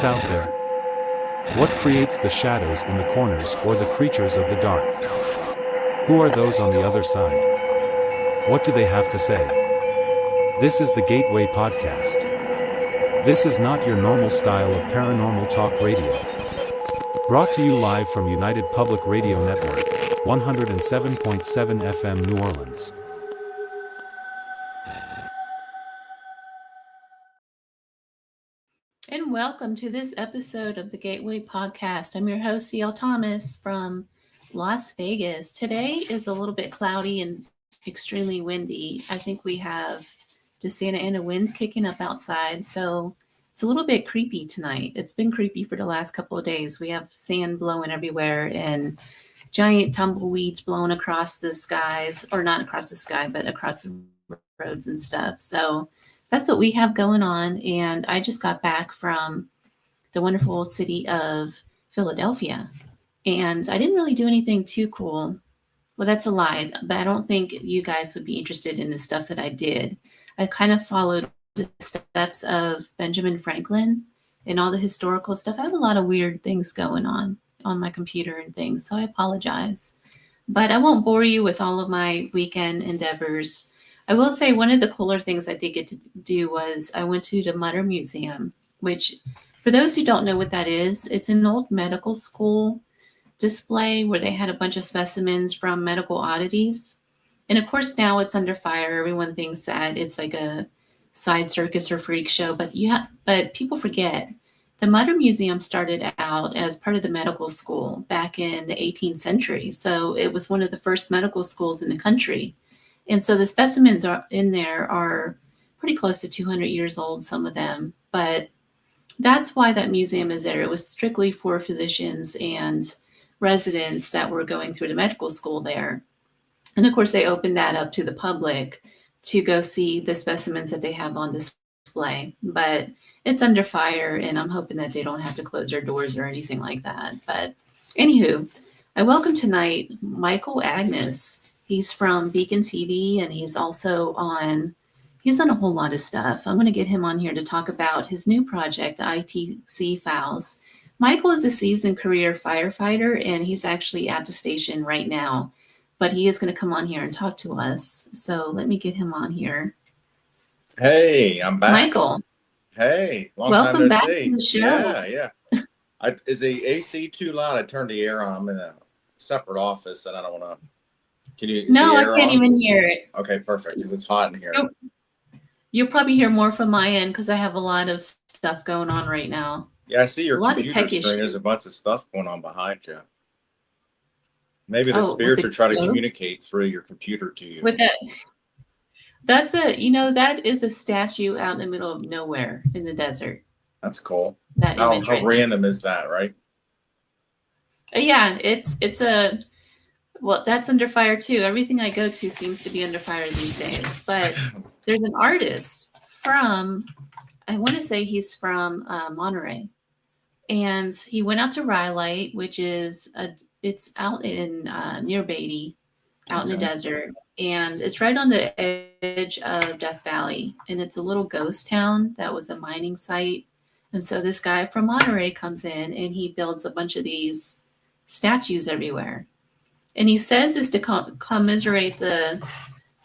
What's out there? What creates the shadows in the corners or the creatures of the dark? Who are those on the other side? What do they have to say? This is the Gateway Podcast. This is not your normal style of paranormal talk radio. Brought to you live from United Public Radio Network, 107.7 FM New Orleans. And welcome to this episode of the Gateway Podcast. I'm your host, C.L. Thomas from Las Vegas. Today is a little bit cloudy and extremely windy. I think we have the Santa Ana winds kicking up outside, so it's a little bit creepy tonight. It's been creepy for the last couple of days. We have sand blowing everywhere and giant tumbleweeds blowing across the skies, or not across the sky, but across the roads and stuff. So that's what we have going on. And I just got back from the wonderful city of Philadelphia. And I didn't really do anything too cool. Well, that's a lie, but I don't think you guys would be interested in the stuff that I did. I kind of followed the steps of Benjamin Franklin and all the historical stuff. I have a lot of weird things going on my computer and things, so I apologize. But I won't bore you with all of my weekend endeavors. I will say one of the cooler things I did get to do was I went to the Mutter Museum, which, for those who don't know what that is, it's an old medical school display where they had a bunch of specimens from medical oddities. And of course, now it's under fire. Everyone thinks that it's like a side circus or freak show, but people forget the Mutter Museum started out as part of the medical school back in the 18th century. So it was one of the first medical schools in the country. And so the specimens are in there are pretty close to 200 years old, some of them. But that's why that museum is there. It was strictly for physicians and residents that were going through the medical school there. And of course, they opened that up to the public to go see the specimens that they have on display. But it's under fire, and I'm hoping that they don't have to close their doors or anything like that. But anywho, I welcome tonight Micael Angus. He's from Beacon TV, and he's on a whole lot of stuff. I'm going to get him on here to talk about his new project, ITC Files. Micael is a seasoned career firefighter, and he's actually at the station right now, but he is going to come on here and talk to us. So let me get him on here. Hey, I'm back. Micael. Hey, welcome time back see. to the show. Yeah. Is the AC too loud? I turned the air on. I'm in a separate office, and I don't want to. Can you? No, I can't even hear it. Okay, perfect. Because it's hot in here. You'll probably hear more from my end because I have a lot of stuff going on right now. Yeah, I see your computer screen. Issues. There's a bunch of stuff going on behind you. Maybe the spirits are trying to communicate through your computer to you. With that, that is a statue out in the middle of nowhere in the desert. That's cool. How random is that, right? Yeah, well, that's under fire too. Everything I go to seems to be under fire these days. But there's an artist from, I want to say he's from Monterey. And he went out to Rhyolite, which is, it's out in near Beatty, out in the desert. And it's right on the edge of Death Valley. And it's a little ghost town that was a mining site. And so this guy from Monterey comes in and he builds a bunch of these statues everywhere. And he says it's to commiserate the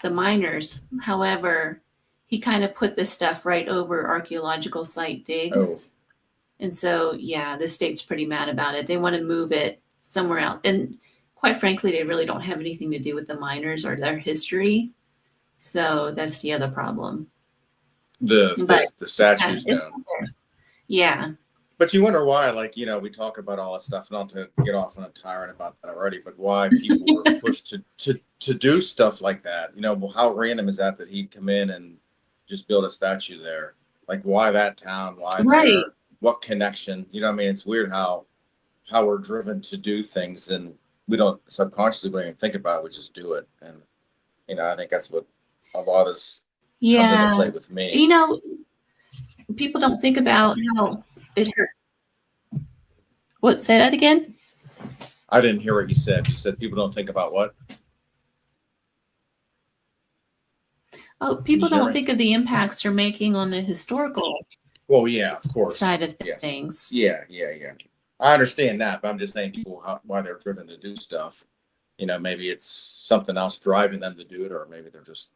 miners. However, he kind of put this stuff right over archaeological site digs. And so, yeah, the state's pretty mad about it. They want to move it somewhere else. And quite frankly, they really don't have anything to do with the miners or their history. So that's the other problem. The statues down. Yeah. But you wonder why, we talk about all that stuff, not to get off on a tyrant about that already, but why people were pushed to do stuff like that. How random is that he'd come in and just build a statue there? Like, why that town? Why there? What connection? It's weird how we're driven to do things and we don't subconsciously even think about it, we just do it. And, I think that's what a lot of this comes into play with me. People don't think about how it hurt. What? Say that again? I didn't hear what you said. You said people don't think about what? Oh, people don't think of the impacts they're making on the historical Well, yeah, of course. side of Yes. things. Yeah. I understand that, but I'm just saying people why they're driven to do stuff. Maybe it's something else driving them to do it, or maybe they're just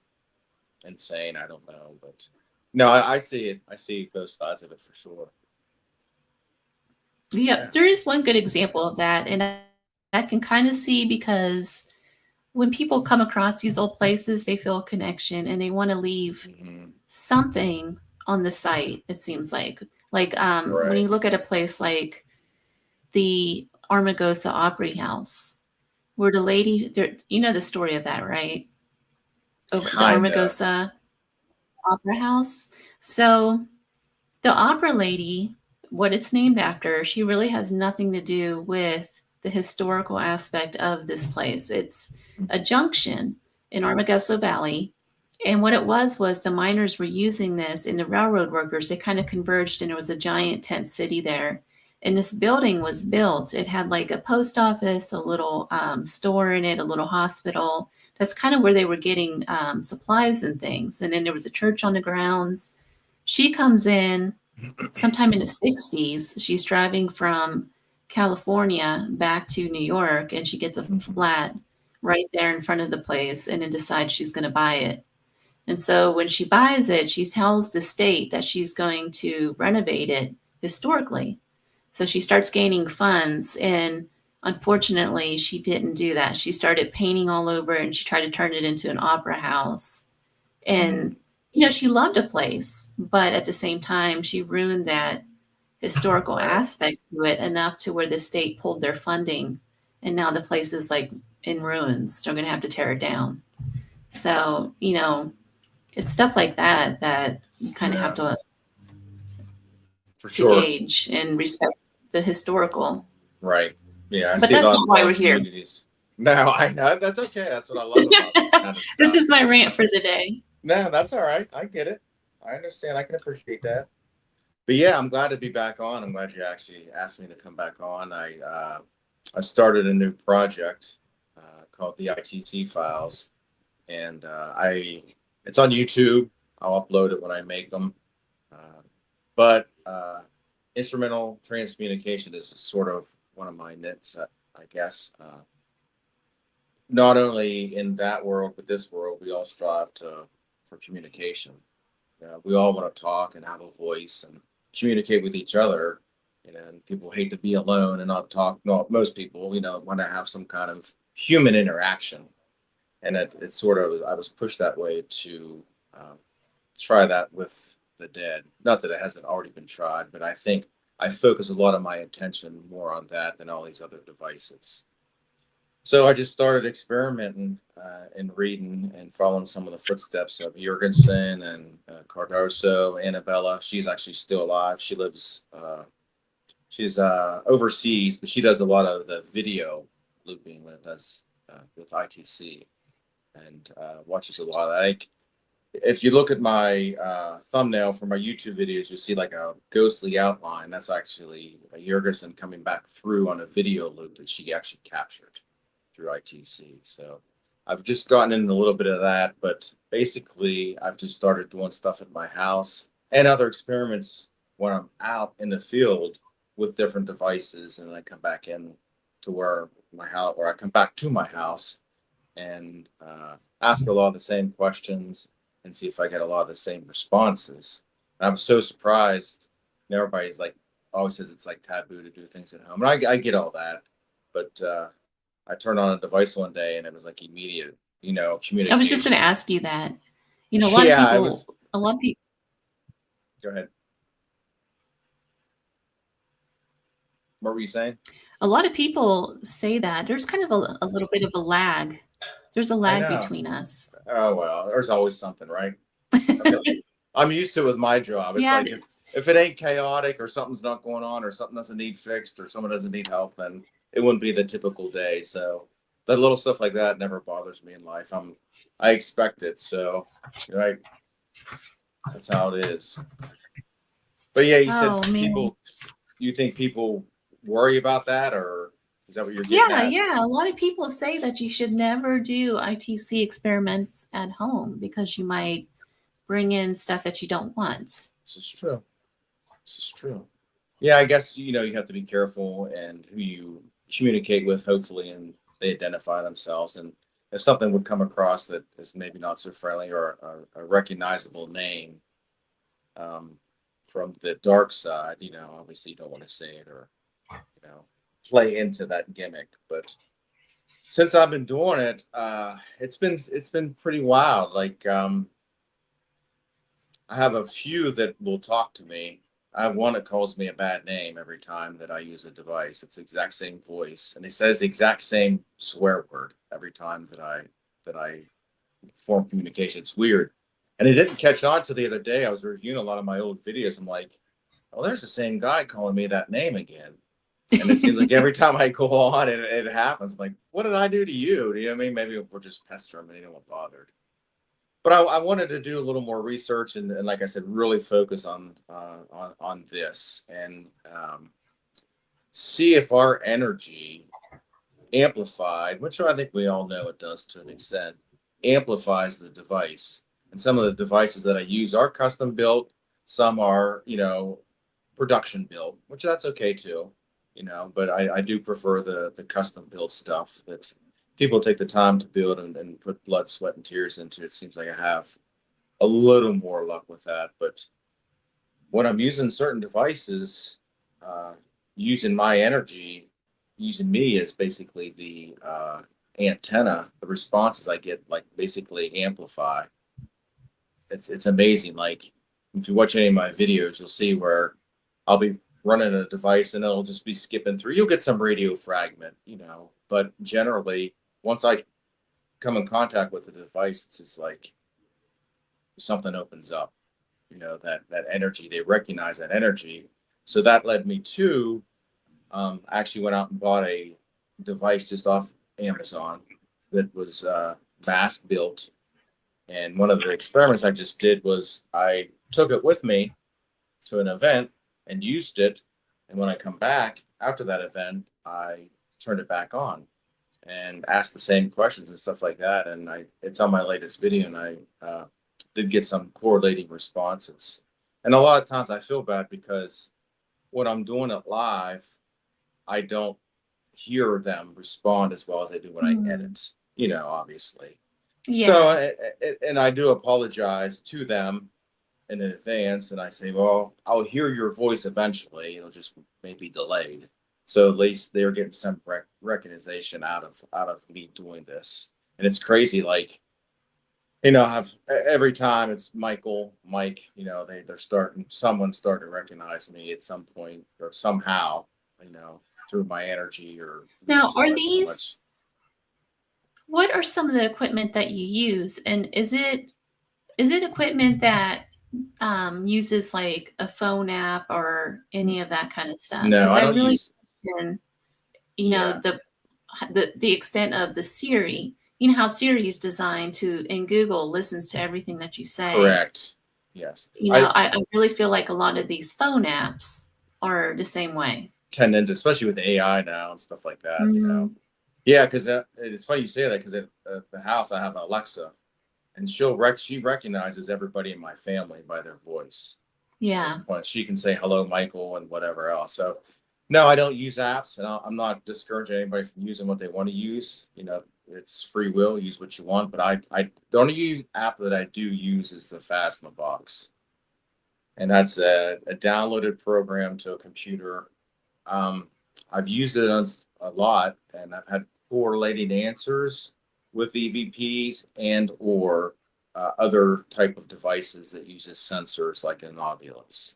insane. I don't know, but no, I see it. I see both sides of it for sure. Yeah, there is one good example of that, and I can kind of see because when people come across these old places, they feel a connection and they want to leave something on the site. It seems like when you look at a place like the Armagosa Opry House, where the lady, you know the story of that, right? Over the Armagosa Opera House. So the opera lady, what it's named after, she really has nothing to do with the historical aspect of this place. It's a junction in Armagosa Valley. And what it was the miners were using this, and the railroad workers, they kind of converged, and there was a giant tent city there. And this building was built. It had like a post office, a little store in it, a little hospital. That's kind of where they were getting supplies and things. And then there was a church on the grounds. She comes in sometime in the 60s. She's driving from California back to New York, and she gets a flat right there in front of the place, and then decides she's going to buy it. And so when she buys it, she tells the state that she's going to renovate it historically. So she starts gaining funds, and unfortunately, she didn't do that. She started painting all over, and she tried to turn it into an opera house. And she loved a place, but at the same time, she ruined that historical aspect to it enough to where the state pulled their funding, and now the place is like in ruins. They're going to have to tear it down. So, it's stuff like that you kind of have to gauge and respect the historical. Right. Yeah. But that's not why we're here. No, I know. That's okay. That's what I love about this kind of stuff. This is my rant for the day. No, that's all right. I get it. I understand. I can appreciate that. But yeah, I'm glad to be back on. I'm glad you actually asked me to come back on. I started a new project called the ITC Files, and it's on YouTube. I'll upload it when I make them. But instrumental transcommunication is sort of one of my nits, I guess. Not only in that world, but this world, we all strive for communication. We all want to talk and have a voice and communicate with each other. And people hate to be alone and not talk. No, most people, want to have some kind of human interaction. And it's sort of, I was pushed that way to try that with the dead. Not that it hasn't already been tried, but I think I focus a lot of my attention more on that than all these other devices. So I just started experimenting and reading and following some of the footsteps of Jorgensen and Cardoso, Annabella. She's actually still alive. She lives, she's overseas, but she does a lot of the video looping with us with ITC, and watches a lot of that. If you look at my thumbnail for my YouTube videos, you'll see like a ghostly outline. That's actually Jorgensen coming back through on a video loop that she actually captured through ITC. So I've just gotten into a little bit of that, but basically I've just started doing stuff at my house and other experiments when I'm out in the field with different devices, and I come back in to where my house, or I come back to my house and ask a lot of the same questions and see if I get a lot of the same responses. And I'm so surprised. And everybody's like, always says it's like taboo to do things at home. And I get all that, but I turned on a device one day and it was like immediate, communication. I was just going to ask you that. A lot of people. Go ahead. What were you saying? A lot of people say that there's kind of a little bit of a lag. There's a lag between us. Oh, well, there's always something, right? I'm used to it with my job. It's like if it ain't chaotic or something's not going on or something doesn't need fixed or someone doesn't need help, then it wouldn't be the typical day. So that little stuff like that never bothers me in life. I expect it. So that's how it is. But yeah, you said people, you think people worry about that, or is that what you're getting at? Yeah. A lot of people say that you should never do ITC experiments at home because you might bring in stuff that you don't want. This is true. This is true. Yeah, I guess, you have to be careful and who you communicate with, hopefully, and they identify themselves. And if something would come across that is maybe not so friendly or a recognizable name um, from the dark side, obviously you don't want to say it or, play into that gimmick. But since I've been doing it, it's been pretty wild. Like, I have a few that will talk to me. I have one that calls me a bad name every time that I use a device. It's the exact same voice, and it says the exact same swear word every time that I form communication. It's weird, and it didn't catch on to the other day. I was reviewing a lot of my old videos. I'm like, oh, there's the same guy calling me that name again. And it seems like every time I go on, it happens. I'm like, what did I do to you? Do you know what I mean? Maybe we're just pestering and anyone bothered. But I wanted to do a little more research and like I said, really focus on this and see if our energy amplified, which I think we all know it does to an extent, amplifies the device. And some of the devices that I use are custom built. Some are, production built, which that's okay too, but I do prefer the custom built stuff that people take the time to build and put blood, sweat, and tears into. It seems like I have a little more luck with that. But when I'm using certain devices, using my energy, using me as basically the antenna, the responses I get like basically amplify. It's amazing. Like if you watch any of my videos, you'll see where I'll be running a device and it'll just be skipping through. You'll get some radio fragment, but generally once I come in contact with the device, it's just like something opens up, that energy, they recognize that energy. So that led me to actually went out and bought a device just off Amazon that was mask built. And one of the experiments I just did was I took it with me to an event and used it. And when I come back after that event, I turned it back on and asked the same questions and stuff like that. And it's on my latest video, and I did get some correlating responses. And a lot of times I feel bad because when I'm doing it live, I don't hear them respond as well as I do when I edit, obviously. Yeah. So, and I do apologize to them in advance, and I say, well, I'll hear your voice eventually. It'll just maybe delayed. So at least they're getting some recognition out of me doing this. And it's crazy. Like, I've every time it's Micael, Mike, someone's starting to recognize me at some point or somehow, through my energy or now are these, what are some of the equipment that you use? And is it equipment that uses like a phone app or any of that kind of stuff? No, I don't really use. question, the extent of the Siri. You know how Siri is designed to, and Google listens to everything that you say. Correct. Yes. I really feel like a lot of these phone apps are the same way. Tend into, especially with AI now and stuff like that. Yeah, because it's funny you say that, because at the house I have Alexa, and she recognizes everybody in my family by their voice. Yeah. So at this point, she can say hello, Micael, and whatever else. So no, I don't use apps, and I'm not discouraging anybody from using what they want to use. It's free will, use what you want. But I the only app that I do use is the Phasma box, and that's a downloaded program to a computer. I've used it a lot, and I've had correlating answers with EVPs and or other type of devices that uses sensors like an Ovilus.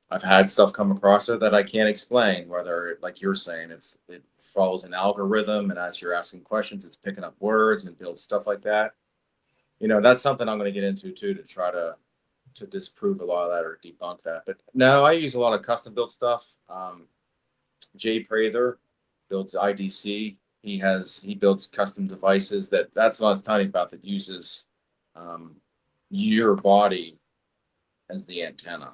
I've had stuff come across it that I can't explain, whether, like you're saying, it follows an algorithm, and as you're asking questions, it's picking up words and builds stuff like that. That's something I'm going to get into too, to try to disprove a lot of that or debunk that. But no, I use a lot of custom built stuff. J builds ITC. He builds custom devices that's what I was telling you about, that uses your body as the antenna.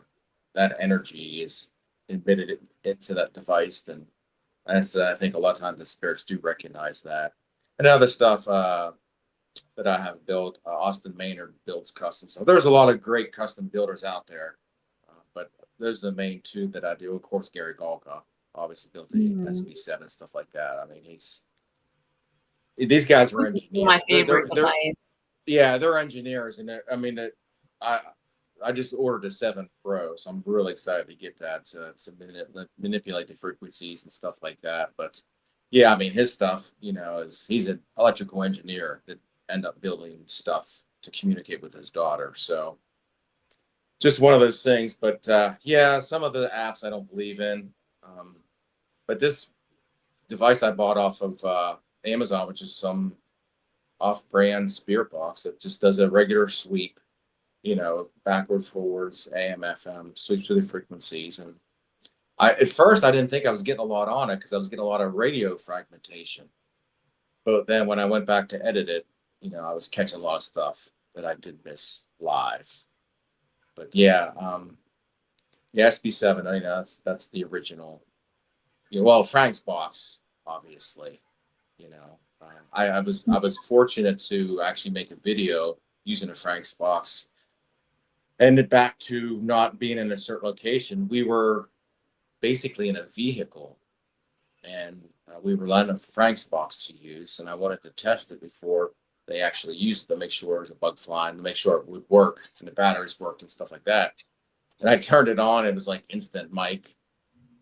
That energy is emitted into that device, and that's I think a lot of times the spirits do recognize that. And other stuff that I have built, Austin Maynard builds custom. So there's a lot of great custom builders out there, but those are the main two that I do. Of course, Gary Galka obviously built the SB7 stuff like that. I mean, these guys are This is engineers. my favorite device. Yeah, they're engineers, and I just ordered a 7 Pro, so I'm really excited to get that to manipulate the frequencies and stuff like that. But yeah, I mean, his stuff, he's an electrical engineer that end up building stuff to communicate with his daughter. So just one of those things. But yeah, some of the apps I don't believe in. But this device I bought off of Amazon, which is some off-brand spirit box that just does a regular sweep, backwards, forwards, AM, FM, sweeps through the frequencies. And at first I didn't think I was getting a lot on it because I was getting a lot of radio fragmentation. But then when I went back to edit it, I was catching a lot of stuff that I did miss live. But yeah, SB7, that's the original. Well, Frank's box, obviously. I was fortunate to actually make a video using a Frank's box. And back to not being in a certain location, we were basically in a vehicle, and we were letting a Frank's box to use, and I wanted to test it before they actually used it to make sure it was a bug flying, to make sure it would work and the batteries worked and stuff like that. And I turned it on, it was like instant mic.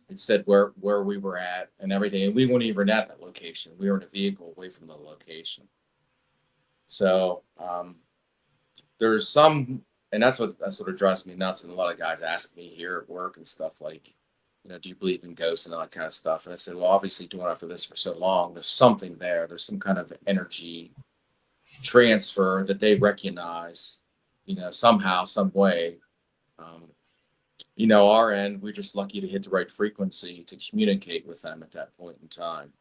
It said where we were at and everything, and we weren't even at that location. We were in a vehicle away from the location. So there's some, and that's what sort of drives me nuts. And a lot of guys ask me here at work and stuff like, do you believe in ghosts and all that kind of stuff? And I said, well, obviously doing after this for so long, there's something there. There's some kind of energy transfer that they recognize, somehow, some way. Our end, we're just lucky to hit the right frequency to communicate with them at that point in time.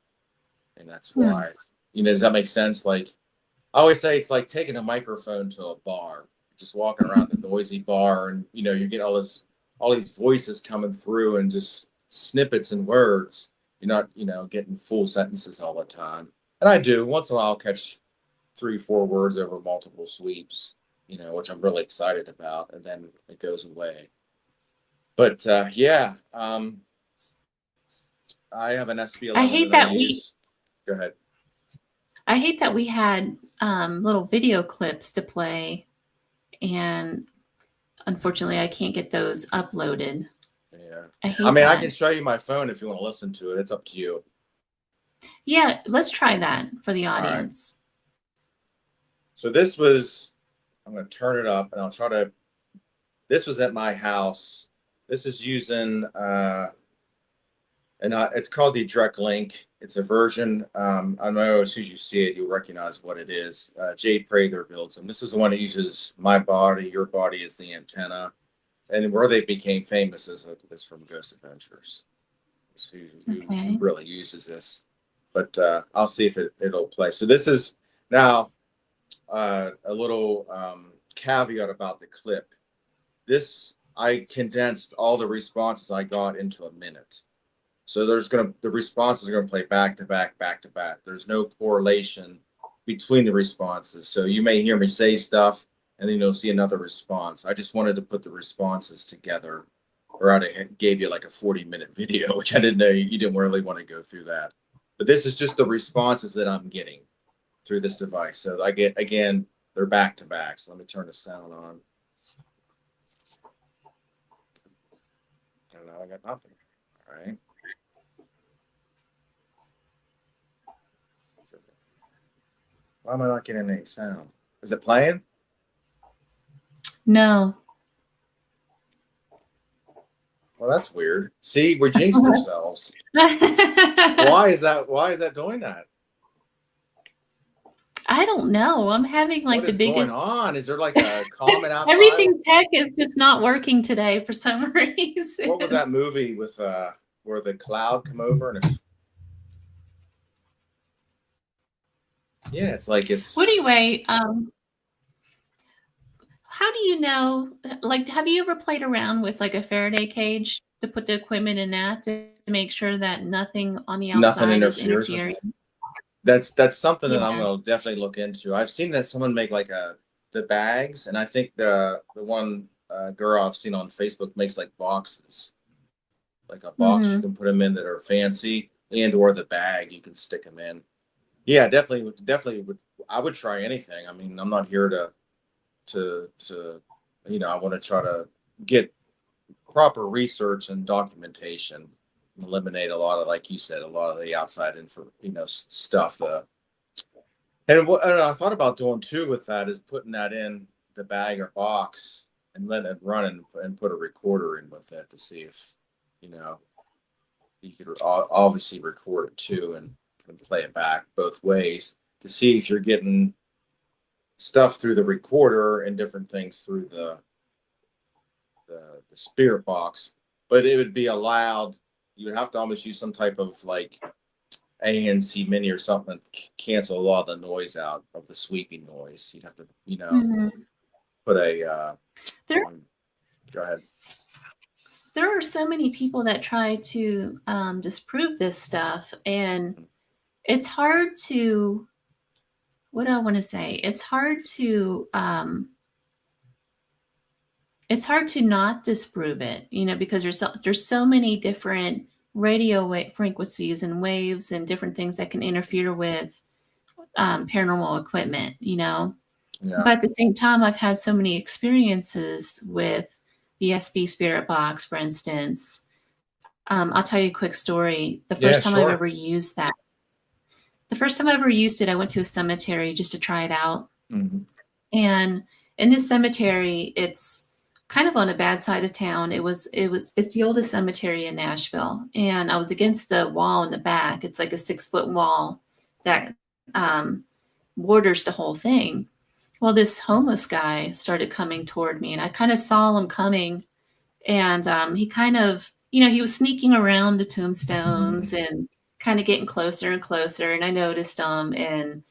And that's why, does that make sense? Like, I always say it's like taking a microphone to a bar, just walking around the noisy bar, and, you get all these voices coming through and just snippets and words. You're not, getting full sentences all the time. And I do. Once in a while, I'll catch 3-4 words over multiple sweeps, which I'm really excited about. And then it goes away. But yeah, I have an SB11. I hate that Go ahead. I hate that we had little video clips to play, and unfortunately, I can't get those uploaded. Yeah. I can show you my phone if you want to listen to it. It's up to you. Yeah, let's try that for the audience. Right. So this was, I'm going to turn it up, and I'll try to, this was at my house. This is using, it's called the Direct Link. It's a version. I know as soon as you see it, you'll recognize what it is. Jay Prather builds them. This is the one that uses my body, your body as the antenna. And where they became famous is from Ghost Adventures. It's who really uses this. But I'll see if it'll play. So this is now a little caveat about the clip. I condensed all the responses I got into a minute. So the responses are going to play back to back, back to back. There's no correlation between the responses. So you may hear me say stuff and then you'll see another response. I just wanted to put the responses together, or I gave you like a 40-minute video, which I didn't know you didn't really want to go through that. But this is just the responses that I'm getting through this device. So I get, again, they're back to back. So let me turn the sound on. And now I got nothing. All right. Why am I not getting any sound? Is it playing? No. Well, that's weird. See, we jinxed ourselves. Why is that doing that? I don't know. I'm having like what the biggest. What is going on? Is there like a comment outside? Everything tech is just not working today for some reason. What was that movie with where the cloud come over and yeah, it's like it's. Well, anyway, how do you know? Like, have you ever played around with like a Faraday cage to put the equipment in that to make sure that nothing on the outside is interfering? That's something that I'm going to definitely look into. I've seen that someone make like the bags, and I think the one girl I've seen on Facebook makes like boxes, like a box you Mm-hmm. can put them in that are fancy, and or the bag you can stick them in. Yeah, definitely would. I would try anything. I mean, I'm not here to I want to try to get proper research and documentation, eliminate a lot of, like you said, a lot of the outside info, stuff. And what and I thought about doing too with that is putting that in the bag or box and letting it run and put a recorder in with it to see if, you know, you could obviously record it too and play it back both ways to see if you're getting stuff through the recorder and different things through the spirit box. But it would be allowed. You would have to almost use some type of like ANC mini or something to cancel a lot of the noise out of the sweeping noise. You'd have to, Mm-hmm. put a. There, Go ahead. there are so many people that try to disprove this stuff, and it's hard to. What do I want to say? It's hard to not disprove it, because there's so many different radio frequencies and waves and different things that can interfere with paranormal equipment, Yeah. But at the same time, I've had so many experiences with the SB Spirit Box, for instance. I'll tell you a quick story. The first time I've Sure. ever used that, the first time I ever used it, I went to a cemetery just to try it out. Mm-hmm. And in this cemetery, it's kind of on a bad side of town. It's the oldest cemetery in Nashville. And I was against the wall in the back. It's like a 6-foot wall that borders the whole thing. Well, this homeless guy started coming toward me, and I kind of saw him coming. And he kind of, he was sneaking around the tombstones and kind of getting closer and closer. And I noticed him, and,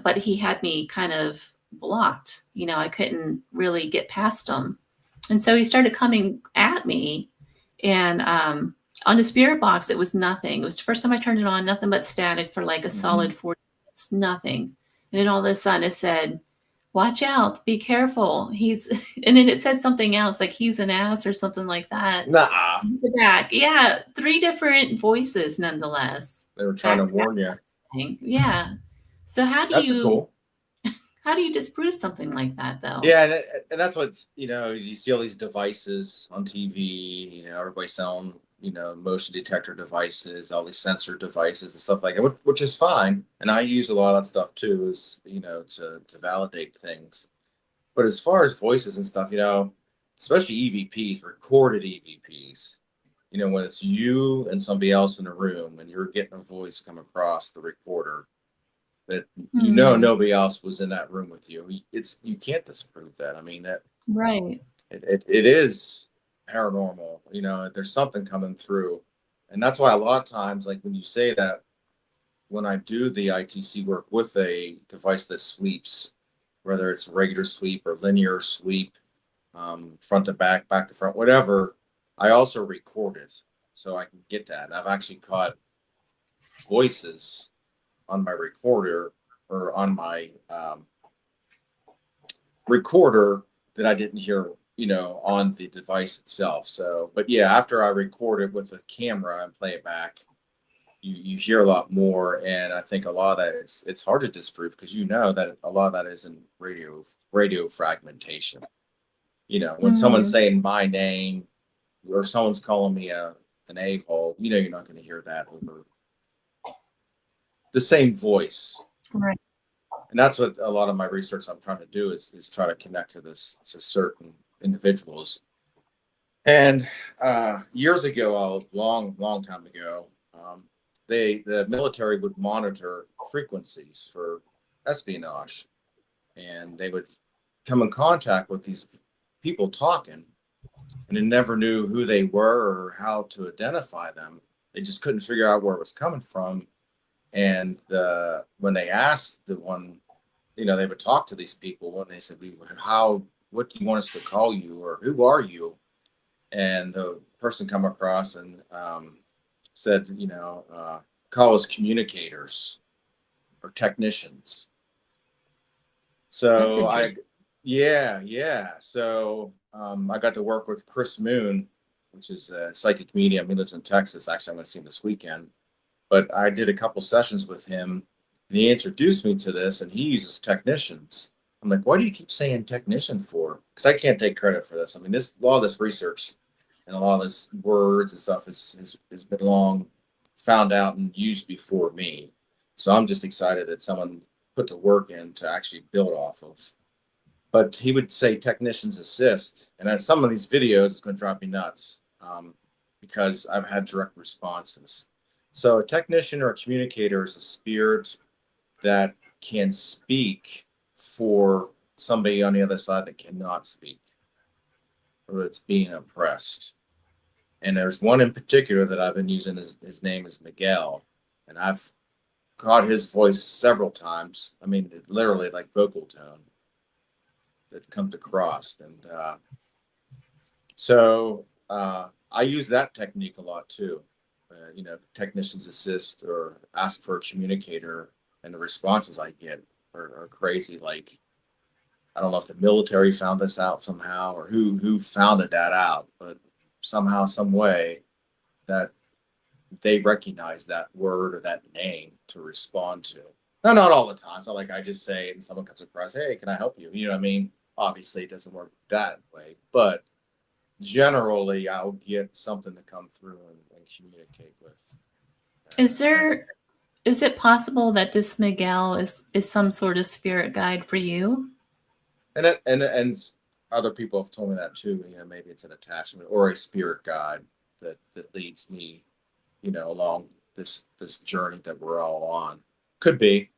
but he had me kind of blocked. I couldn't really get past him. And so he started coming at me. And on the spirit box, it was nothing. It was the first time I turned it on, nothing but static for like a solid 40 minutes, nothing. And then all of a sudden it said, "Watch out, be careful. And then it said something else, like he's an ass or something like that. Nah. The back. Yeah. 3 different voices nonetheless. They were trying to warn you. Yeah. So That's cool. How do you disprove something like that though? Yeah, and that's what's, you see all these devices on TV, everybody selling, motion detector devices, all these sensor devices and stuff like that, which is fine. And I use a lot of that stuff too, is, to validate things. But as far as voices and stuff, especially EVPs, recorded EVPs, when it's you and somebody else in a room and you're getting a voice come across the recorder, that nobody else was in that room with you. You can't disprove that. I mean, that Right. it is paranormal. There's something coming through, and that's why a lot of times, like when you say that, when I do the ITC work with a device that sweeps, whether it's regular sweep or linear sweep, front to back, back to front, whatever, I also record it so I can get that. And I've actually caught voices on my recorder or on my recorder that I didn't hear, on the device itself. So, but yeah, after I record it with a camera and play it back, you hear a lot more. And I think a lot of that it's hard to disprove because that a lot of that is in radio fragmentation. When someone's saying my name or someone's calling me an a-hole, you're not going to hear that over the same voice. Right. And that's what a lot of my research I'm trying to do is try to connect to certain individuals. And years ago, a long time ago, the military would monitor frequencies for espionage, and they would come in contact with these people talking, and they never knew who they were or how to identify them. They just couldn't figure out where it was coming from. And when they asked the one, they would talk to these people and they said, what do you want us to call you, or who are you? And the person come across and said, call us communicators or technicians. So Yeah. So I got to work with Chris Moon, which is a psychic medium. He lives in Texas. Actually, I'm going to see him this weekend. But I did a couple sessions with him, and he introduced me to this, and he uses technicians. I'm like, why do you keep saying technician for? Because I can't take credit for this. I mean, this a lot of this research and a lot of this words and stuff has been long found out and used before me. So I'm just excited that someone put the work in to actually build off of. But he would say technicians assist, and as some of these videos, it's going to drive me nuts because I've had direct responses. So a technician or a communicator is a spirit that can speak for somebody on the other side that cannot speak or that's being oppressed. And there's one in particular that I've been using. His name is Micael, and I've caught his voice several times. I mean, literally like vocal tone that comes across. And so I use that technique a lot too. Technicians assist or ask for a communicator, and the responses I get are crazy. Like, I don't know if the military found this out somehow or who founded that out, but somehow, some way that they recognize that word or that name to respond to. Now, not all the time. It's not like I just say it and someone comes across, hey, can I help you? You know what I mean? Obviously, it doesn't work that way, but generally, I'll get something to come through and communicate with. Is it possible that this Miguel is some sort of spirit guide for you? And other people have told me that too. Maybe it's an attachment or a spirit guide that leads me, along this journey that we're all on. Could be,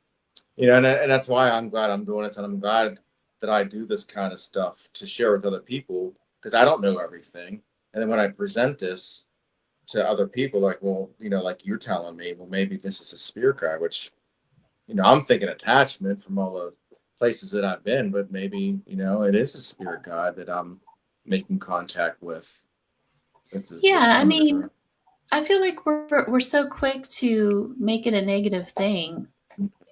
and that's why I'm glad I'm doing this, and I'm glad that I do this kind of stuff to share with other people, because I don't know everything. And then when I present this to other people, like, well, like you're telling me, well, maybe this is a spirit guide, which, I'm thinking attachment from all the places that I've been, but maybe, it is a spirit guide that I'm making contact with. Yeah, I mean, I feel like we're so quick to make it a negative thing,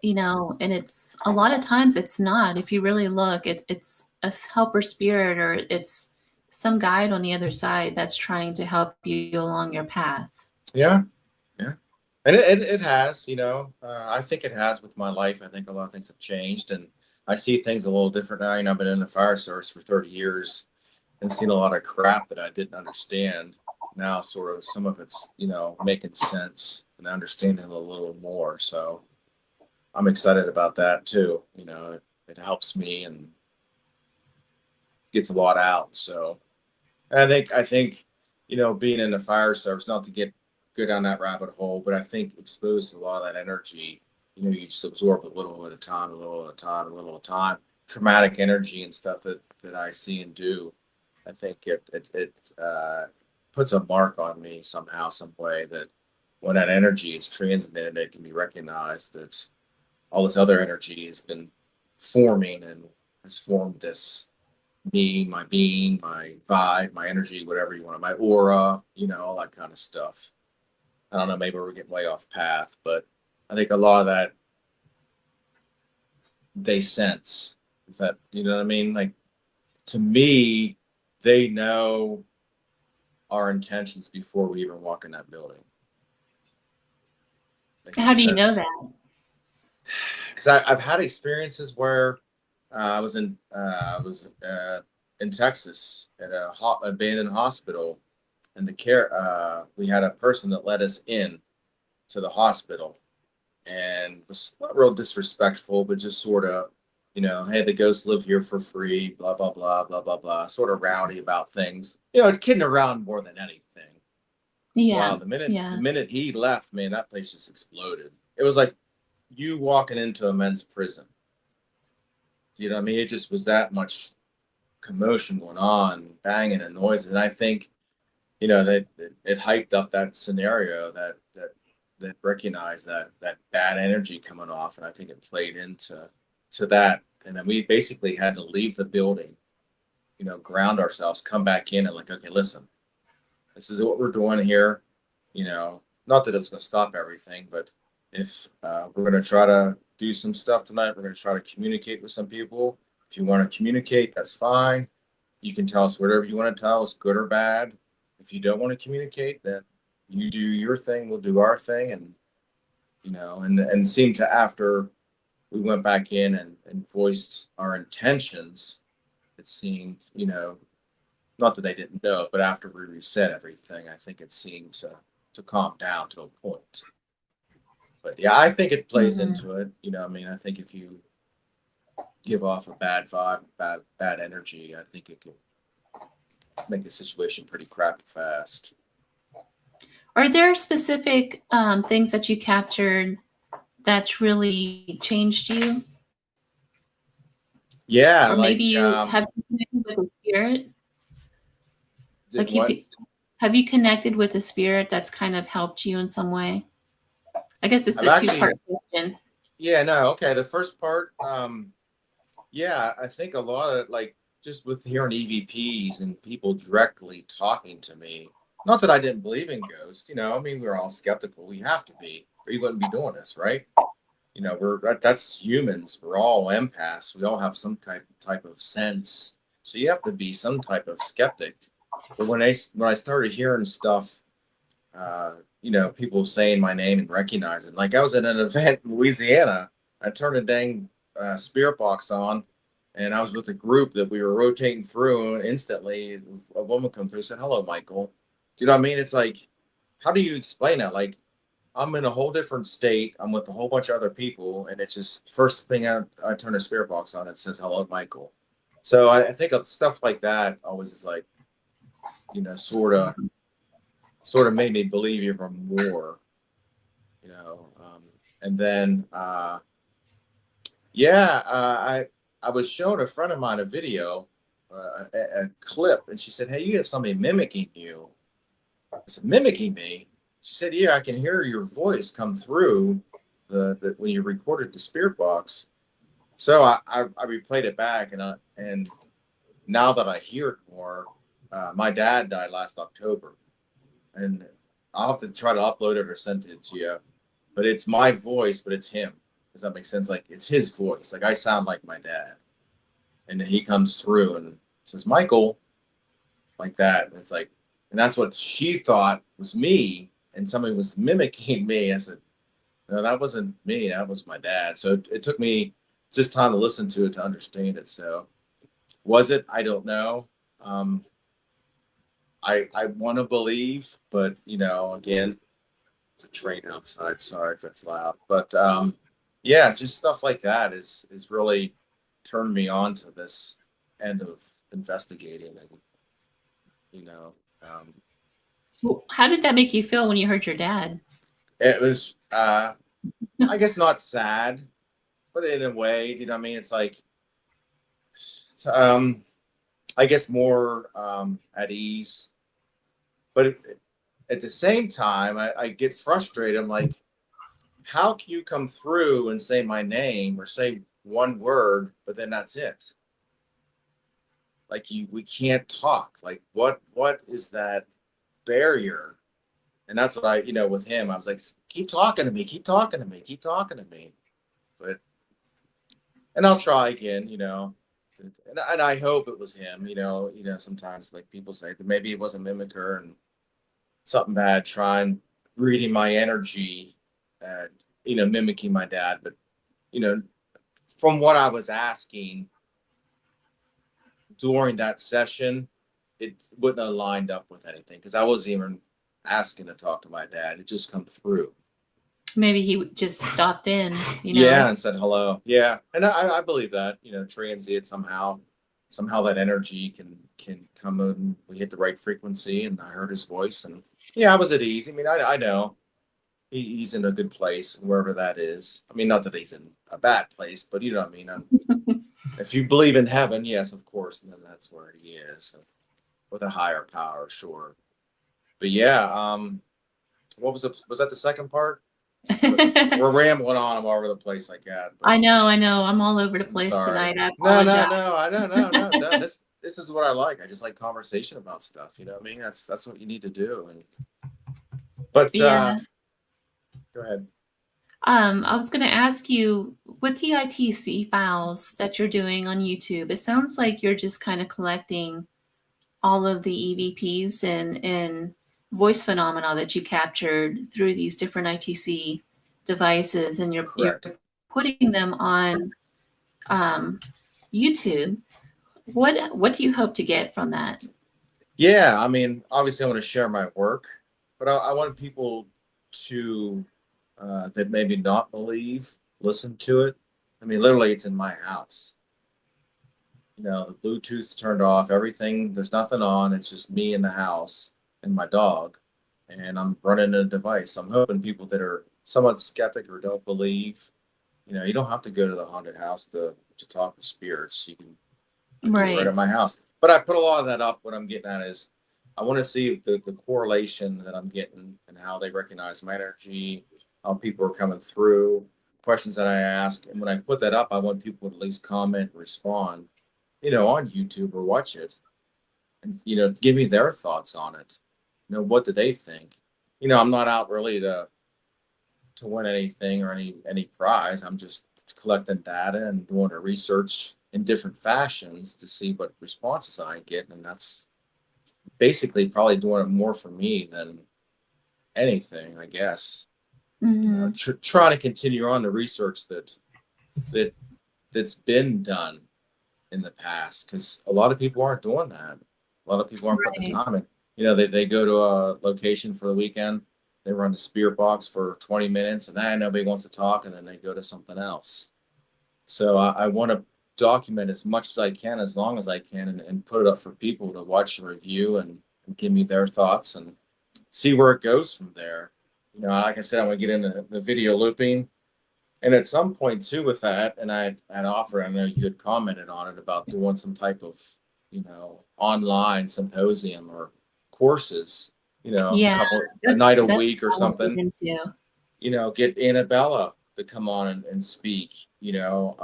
and it's a lot of times it's not. If you really look, it's a helper spirit, or it's some guide on the other side that's trying to help you along your path. Yeah. And it has, I think it has with my life. I think a lot of things have changed, and I see things a little different now. I've been in the fire service for 30 years and seen a lot of crap that I didn't understand. Now, sort of, some of it's, making sense and understanding a little more. So I'm excited about that too. It helps me and gets a lot out. So I think, being in the fire service, not to go down that rabbit hole, but I think exposed to a lot of that energy, you just absorb a little at a time, a little at a time, traumatic energy and stuff that I see and do. I think it puts a mark on me somehow, some way, that when that energy is transmitted, it can be recognized that all this other energy has been forming and has formed this me, my being, my vibe, my energy, whatever you want, my aura, all that kind of stuff. I don't know, maybe we're getting way off path, but I think a lot of that they sense that, you know what I mean? Like, to me, they know our intentions before we even walk in that building. How do you know that? Because I've had experiences where I was in Texas at a abandoned hospital, and we had a person that let us in to the hospital, and was not real disrespectful, but just sort of, hey, the ghosts live here for free, blah blah blah blah blah blah, sort of rowdy about things, kidding around more than anything. Yeah. Wow, the minute he left, man, that place just exploded. It was like you walking into a men's prison. You know what I mean? It just was that much commotion going on, banging and noises. And I think, that it hyped up that scenario that recognized that bad energy coming off. And I think it played into that. And then we basically had to leave the building, ground ourselves, come back in and like, okay, listen, this is what we're doing here. Not that it's going to stop everything, but if we're going to try to do some stuff tonight, we're going to try to communicate with some people. If you want to communicate, that's fine. You can tell us whatever you want to tell us, good or bad. If you don't want to communicate, then you do your thing, we'll do our thing. And, and seemed to, after we went back in and voiced our intentions, it seemed, not that they didn't know, but after we reset everything, I think it seemed to calm down to a point. But yeah, I think it plays into it. I think if you give off a bad vibe, bad energy, I think it could make the situation pretty crappy fast. Are there specific things that you captured that's really changed you? Yeah, or maybe you have connected with a spirit. Have you connected with a spirit that's kind of helped you in some way? I guess it's a two-part question. Yeah, no, okay. The first part, yeah, I think a lot of just with hearing EVPs and people directly talking to me. Not that I didn't believe in ghosts, we're all skeptical. We have to be, or you wouldn't be doing this, right? That's humans. We're all empaths. We all have some type of sense. So you have to be some type of skeptic. But when I started hearing stuff, people saying my name and recognizing, like I was at an event in Louisiana, I turned a dang spirit box on, and I was with a group that we were rotating through, and instantly a woman come through and said, "Hello, Micael." Do you know what I mean? It's like, how do you explain that? Like, I'm in a whole different state. I'm with a whole bunch of other people, and it's just first thing I turn a spirit box on, it says, "Hello, Micael." So I think of stuff like that always is like, sort of made me believe even more, and then, I was showing a friend of mine a video, a clip, and she said, "Hey, you have somebody mimicking you." I said, "Mimicking me?" She said, "Yeah, I can hear your voice come through the when you recorded the spirit box." So I replayed it back, and now that I hear it more, my dad died last October, and I'll have to try to upload it or send it to you. But it's my voice, but it's him. Does that make sense? Like, it's his voice. Like, I sound like my dad, and then he comes through and says, "Micael," like that. And it's like, and that's what she thought was me, and somebody was mimicking me. I said, "No, that wasn't me. That was my dad." So it took me just time to listen to it to understand it. So was it? I don't know. I want to believe, but again, it's a train outside. Sorry if it's loud, but yeah, just stuff like that is really turned me on to this end of investigating, and Well, how did that make you feel when you heard your dad? it was I guess not sad, but in a way, you know what I mean? It's like, it's, I guess more at ease. But at the same time, I get frustrated. I'm like, how can you come through and say my name or say one word, but then that's it? Like, we can't talk. Like, what is that barrier? And that's what with him, I was like, keep talking to me, keep talking to me, keep talking to me. And I'll try again, and I hope it was him, sometimes like people say that maybe it was a mimicker and something bad trying reading my energy and mimicking my dad. But from what I was asking during that session, it wouldn't have lined up with anything, because I wasn't even asking to talk to my dad. It just come through. Maybe he just stopped in, Yeah, and said hello. Yeah, and I believe that, transient somehow that energy can come in. We hit the right frequency, and I heard his voice, and yeah, I was at ease. I mean, I know he's in a good place, wherever that is. I mean, not that he's in a bad place, but you know what I mean. If you believe in heaven, yes, of course, and then that's where he is, with a higher power, sure. But yeah, what was that the second part? We're rambling on. I'm all over the place like that. I know. I'm all over the place tonight. I apologize. No. This is what I like. I just like conversation about stuff. You know what I mean? That's what you need to do. But yeah. Go ahead. I was going to ask you, with the ITC files that you're doing on YouTube, it sounds like you're just kind of collecting all of the EVPs and voice phenomena that you captured through these different ITC devices, and you're Correct. putting them on YouTube. What do you hope to get from that? Yeah, I mean, obviously, I want to share my work, but I want people to that maybe not believe listen to it. I mean, literally, it's in my house. You know, the Bluetooth's turned off, everything. There's nothing on. It's just me in the house and my dog, and I'm running a device. I'm hoping people that are somewhat skeptic or don't believe. You know, you don't have to go to the haunted house to talk to spirits. You can do it right Right. at my house. But I put a lot of that up. What I'm getting at is I want to see the correlation that I'm getting and how they recognize my energy, how people are coming through, questions that I ask. And when I put that up, I want people to at least comment, respond, you know, on YouTube or watch it and, you know, give me their thoughts on it. You know, what do they think? You know, I'm not out really to win anything or any prize. I'm just collecting data and doing a research in different fashions to see what responses I get, and that's basically probably doing it more for me than anything, I guess. You know, Mm-hmm. trying to continue on the research that that's been done in the past, because a lot of people aren't doing that. A lot of people aren't putting the Right. time in. You know, they go to a location for the weekend, they run the spirit box for 20 minutes, and then nobody wants to talk, and then they go to something else. So I want to document as much as I can, as long as I can, and put it up for people to watch and review and give me their thoughts and see where it goes from there. You know, like I said, I want to get into the video looping. And at some point too with that, and I'd offered, I know you had commented on it about doing some type of, you know, online symposium or courses, you know, Yeah, a night a that's week or what I want to something, get into. you know, get Annabella to come on and speak, you know,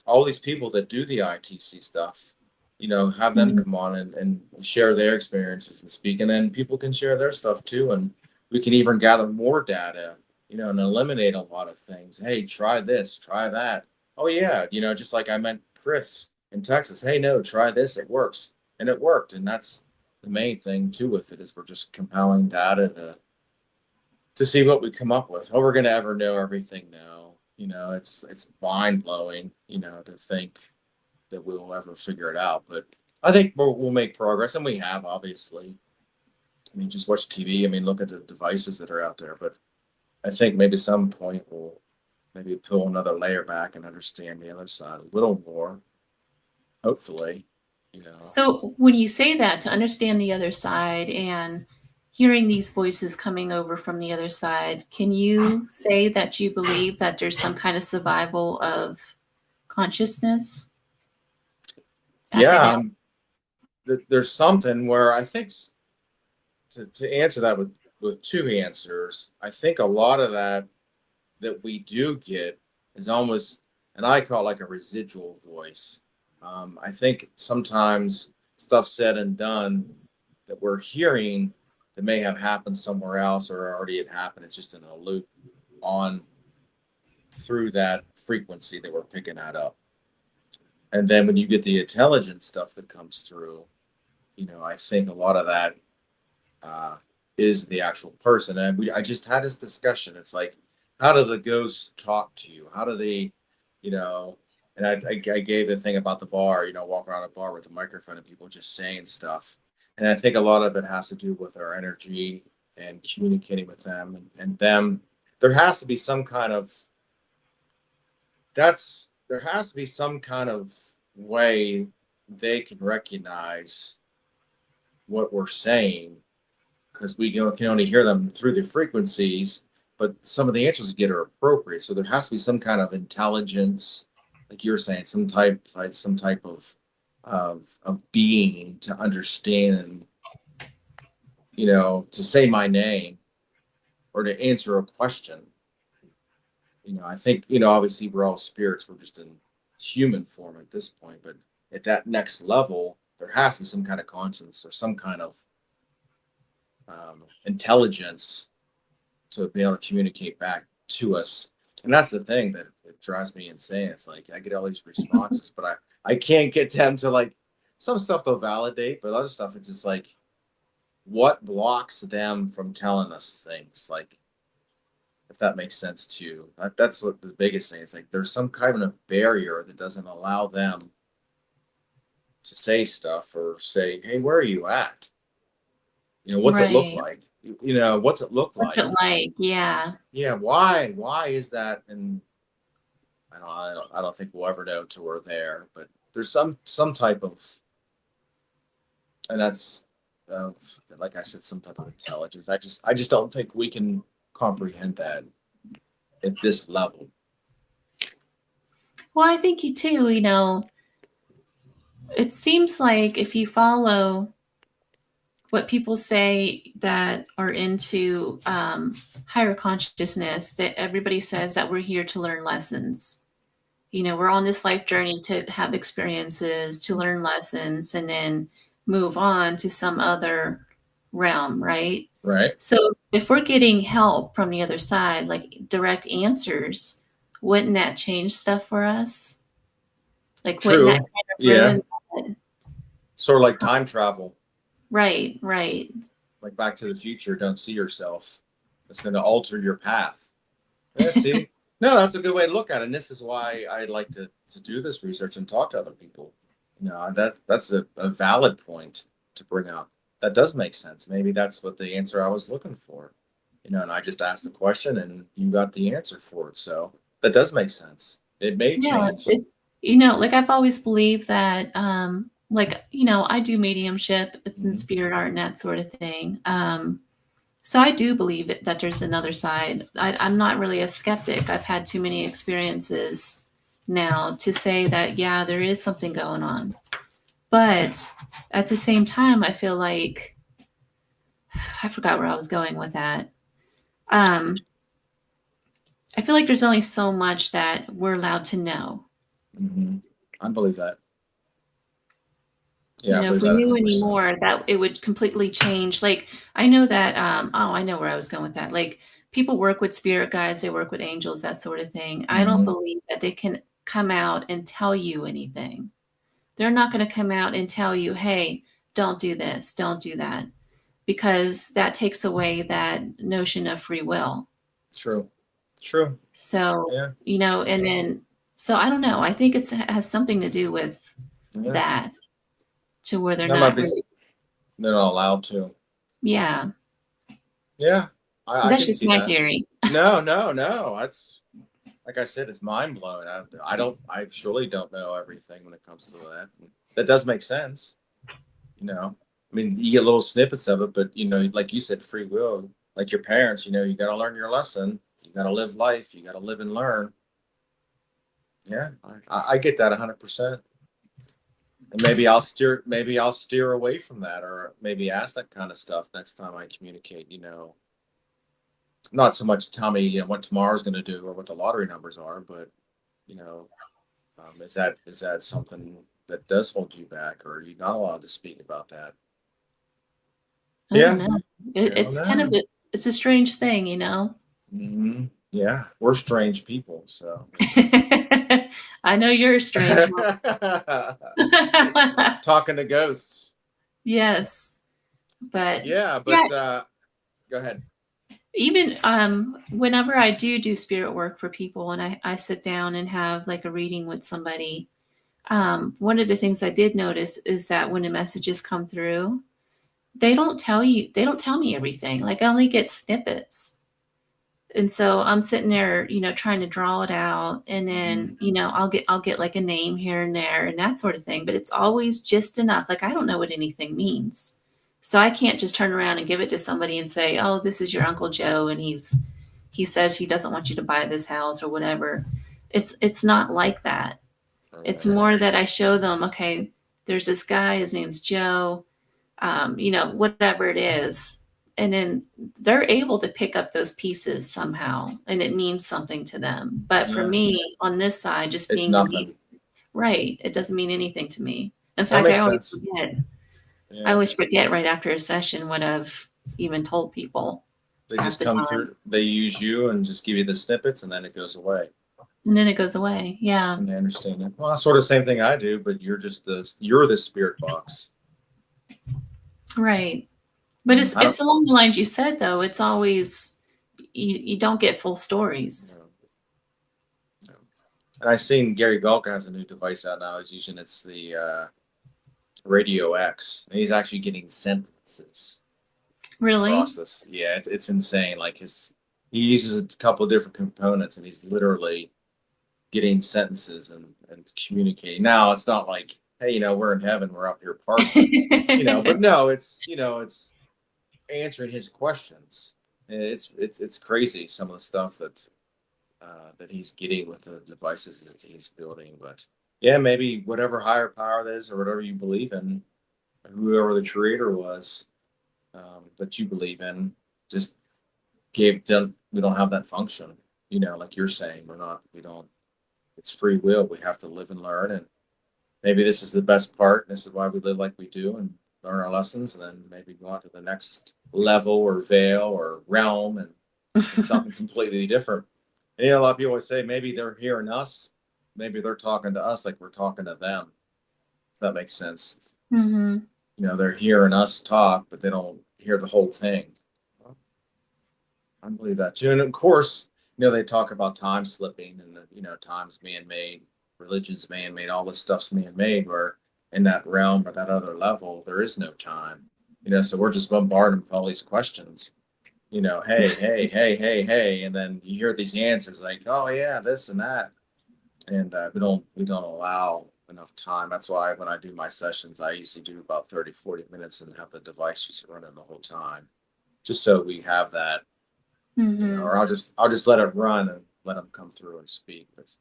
all these people that do the ITC stuff, you know, have them Mhm. come on and share their experiences and speak, and then people can share their stuff too, and we can even gather more data, you know, and eliminate a lot of things. Hey, try this, try that. Oh yeah, you know, just like I met Chris in Texas. Hey, no, try this, it works, and it worked, and that's the main thing too with it is we're just compiling data to see what we come up with. Oh, we're gonna ever know everything now. You know, it's mind blowing, you know, to think that we'll ever figure it out. But I think we'll make progress, and we have, obviously. I mean, just watch TV. I mean, look at the devices that are out there. But I think maybe some point we'll maybe pull another layer back and understand the other side a little more. Hopefully, you know. So when you say that, to understand the other side and hearing these voices coming over from the other side, can you say that you believe that there's some kind of survival of consciousness after Yeah, death? there's something where I think to answer that with two answers. I think a lot of that we do get is almost, and I call it like a residual voice. I think sometimes stuff said and done that we're hearing that may have happened somewhere else or already had happened. It's just in a loop on through that frequency that we're picking that up. And then when you get the intelligent stuff that comes through, you know, I think a lot of that uh, is the actual person. And I just had this discussion. It's like, how do the ghosts talk to you? How do they, you know? And I gave the thing about the bar, you know, walk around a bar with a microphone and people just saying stuff. And I think a lot of it has to do with our energy and communicating with them and them. There has to be some kind of there has to be some kind of way they can recognize what we're saying because we can only hear them through the frequencies, but some of the answers we get are appropriate. So there has to be some kind of intelligence, like you're saying, some type of being to understand and, you know, to say my name or to answer a question. You know, I think, you know, obviously we're all spirits, we're just in human form at this point, but at that next level, there has to be some kind of conscience or some kind of intelligence to be able to communicate back to us. And that's the thing that it drives me insane. It's like I get all these responses, but I can't get them to, like, some stuff they'll validate, but other stuff it's just like, what blocks them from telling us things? Like, if that makes sense to you. That's what the biggest thing is. Like, there's some kind of barrier that doesn't allow them to say stuff or say, hey, where are you at? What's it look Right. like? What's it look What's like? it like? Yeah. Yeah, why is that? And I don't think we'll ever know till we're there, but there's some type of, and that's like I said, some type of intelligence. I just don't think we can comprehend that at this level. Well, I think you too, it seems like if you follow what people say that are into higher consciousness, that everybody says that we're here to learn lessons. We're on this life journey to have experiences, to learn lessons, and then move on to some other realm, right? Right. So if we're getting help from the other side, like direct answers, wouldn't that change stuff for us? Like, True. wouldn't that kind of ruin that? Sort of like time travel. Right. Like Back to the Future, don't see yourself. It's going to alter your path. Yeah, see? No, that's a good way to look at it. And this is why I like to do this research and talk to other people. That's a valid point to bring up. That does make sense. Maybe that's what the answer I was looking for. And I just asked the question and you got the answer for it. So that does make sense. It may change. It's like I've always believed that I do mediumship, it's in spirit art and that sort of thing. So I do believe that there's another side. I'm not really a skeptic. I've had too many experiences now to say that, yeah, there is something going on. But at the same time, I feel like I forgot where I was going with that. I feel like there's only so much that we're allowed to know. Mm-hmm. I believe that. Yeah, if we knew any more, that it would completely change. Like, I know that, I know where I was going with that. Like, people work with spirit guides, they work with angels, that sort of thing. Mm-hmm. I don't believe that they can come out and tell you anything. They're not going to come out and tell you, hey, don't do this, don't do that, because that takes away that notion of free will. True. So, and then, so I don't know. I think it has something to do with that. To where they're not allowed to. Yeah. Yeah. That's just my theory. No. That's, like I said, it's mind blowing. I surely don't know everything when it comes to that. That does make sense. I mean, you get little snippets of it, but like you said, free will, like your parents, you got to learn your lesson. You got to live life. You got to live and learn. Yeah. I get that 100%. And maybe I'll steer away from that, or maybe ask that kind of stuff next time I communicate, not so much tell me, what tomorrow's going to do or what the lottery numbers are, but, is that something that does hold you back, or are you not allowed to speak about that? I don't know. It's kind of, it's a strange thing, Mm-hmm. Yeah. We're strange people. So I know you're a strange one. Talking to ghosts. Yes. But go ahead. Even whenever I do spirit work for people, and I sit down and have like a reading with somebody, one of the things I did notice is that when the messages come through, they don't tell me everything. Like, I only get snippets. And so I'm sitting there, trying to draw it out, and then, I'll get like a name here and there and that sort of thing, but it's always just enough. Like, I don't know what anything means. So I can't just turn around and give it to somebody and say, oh, this is your Uncle Joe, and he says he doesn't want you to buy this house or whatever. It's not like that. It's more that I show them, okay, there's this guy, his name's Joe, whatever it is. And then they're able to pick up those pieces somehow, and it means something to them. But for me, on this side, just being nothing. Right, it doesn't mean anything to me. In fact, I always forget. Yeah. I always forget right after a session what I've even told people. They half just the come time. through. They use you and just give you the snippets, and then it goes away. And then it goes away. Yeah. And they understand it. Well, sort of the same thing I do, but you're the spirit box. Right. But I don't. it's along the lines you said, though. It's always, you don't get full stories. And I've seen Gary Galka has a new device out now. He's using it's the Radio X, and he's actually getting sentences Really? across this. Yeah, it's insane. Like he uses a couple of different components, and he's literally getting sentences and communicating. Now it's not like, hey, we're in heaven, we're up here partying, but no, it's answering his questions. It's crazy some of the stuff that he's getting with the devices that he's building. But yeah, maybe whatever higher power that is, or whatever you believe in, whoever the creator was, that you believe in, just we don't have that function. Like you're saying, we don't. It's free will. We have to live and learn, and maybe this is the best part. And this is why we live like we do and learn our lessons, and then maybe go on to the next level or veil or realm and something completely different. And a lot of people always say maybe they're hearing us, maybe they're talking to us like we're talking to them. If that makes sense. Mm-hmm. They're hearing us talk, but they don't hear the whole thing. I believe that too. And of course, they talk about time slipping and time's man-made, religion's man-made, all this stuff's man-made, where in that realm or that other level, there is no time. So we're just bombarded with all these questions. Hey, and then you hear these answers like, oh yeah, this and that, and we don't allow enough time. That's why when I do my sessions, I usually do about 30-40 minutes and have the device just running the whole time, just so we have that. Mm-hmm. Or I'll just let it run and let them come through and speak. But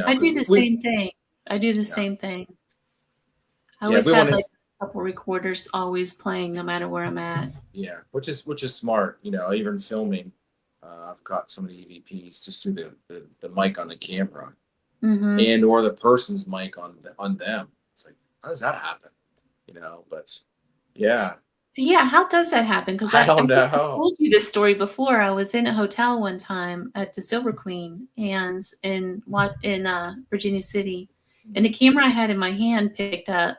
I do the same thing. I do the same thing. I always have like a couple recorders always playing, no matter where I'm at. Yeah, which is smart. Even filming, I've got so many EVPs just through the mic on the camera, mm-hmm. and or the person's mic on them. It's like, how does that happen? But yeah. Yeah, how does that happen? Because I don't know. I told you this story before. I was in a hotel one time at the Silver Queen and in Virginia City, and the camera I had in my hand picked up.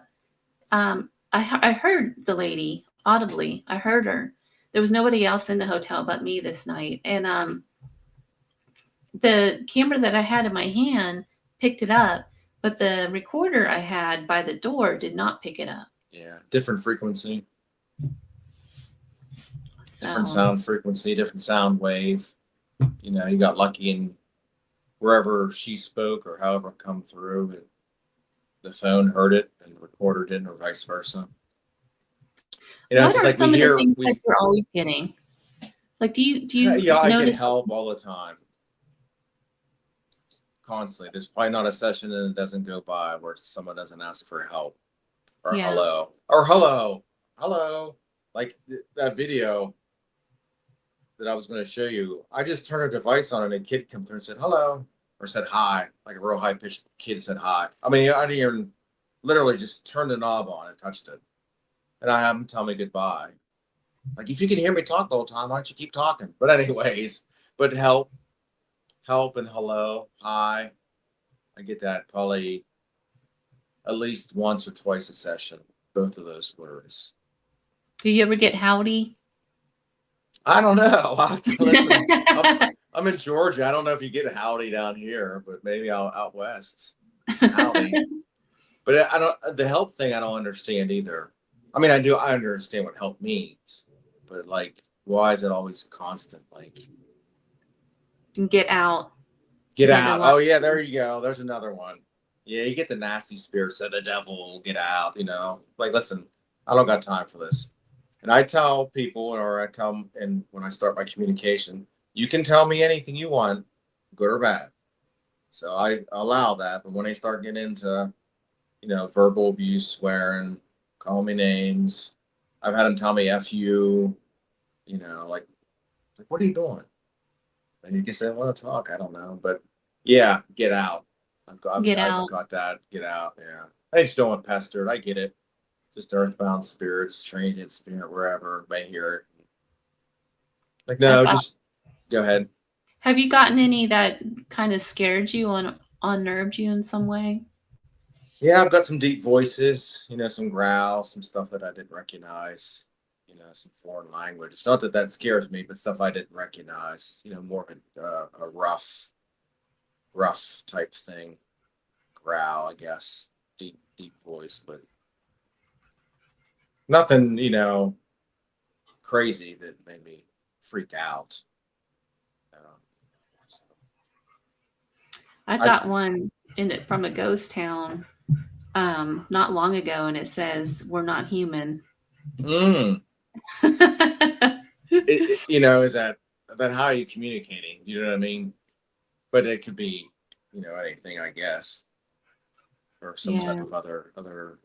I heard the lady audibly. I heard her. There was nobody else in the hotel but me this night, and the camera that I had in my hand picked it up, but the recorder I had by the door did not pick it up. Yeah, different frequency. So. Different sound frequency, different sound wave. You got lucky in wherever she spoke or however it come through. The phone heard it and the recorder didn't, or vice versa. What are some of the things that you're always getting? Like, do you Yeah, I get help all the time. Constantly. There's probably not a session that doesn't go by where someone doesn't ask for help. Or hello. Or hello. Like that video that I was going to show you. I just turned a device on and a kid come through and said hello, or said hi, like a real high-pitched kid said hi. I mean, I didn't even literally just turn the knob on and touched it. And I have him tell me goodbye. Like, if you can hear me talk the whole time, why don't you keep talking? But anyways, help and hello, hi. I get that probably at least once or twice a session, both of those words. Do you ever get howdy? I don't know. I'll have to listen. I'm in Georgia. I don't know if you get howdy down here, but maybe out west. Howdy. But I don't. The help thing I don't understand either. I mean, I do. I understand what help means, but like, why is it always constant? Like, get out. Get out. Oh yeah, there you go. There's another one. Yeah, you get the nasty spirits of the devil. Get out. Like, listen, I don't got time for this. And I tell people, or I tell them, and when I start my communication, you can tell me anything you want, good or bad. So I allow that. But when they start getting into, verbal abuse, swearing, call me names, I've had them tell me F you, like what are you doing? And you can say, I want to talk. I don't know. But yeah, get out. I've got that. Get out. Yeah. I just don't want pestered. I get it. Just earthbound spirits, transient spirit, wherever may hear it. Like, no, just go ahead. Have you gotten any that kind of scared you on unnerved you in some way? Yeah, I've got some deep voices, some growls, some stuff that I didn't recognize, some foreign language. It's not that that scares me, but stuff I didn't recognize, more of a rough type thing. Growl, I guess. Deep voice, but nothing, crazy that made me freak out. So I got one from a ghost town not long ago, and it says, "We're not human." is that how are you communicating? You know what I mean? But it could be, anything, I guess, or some type of other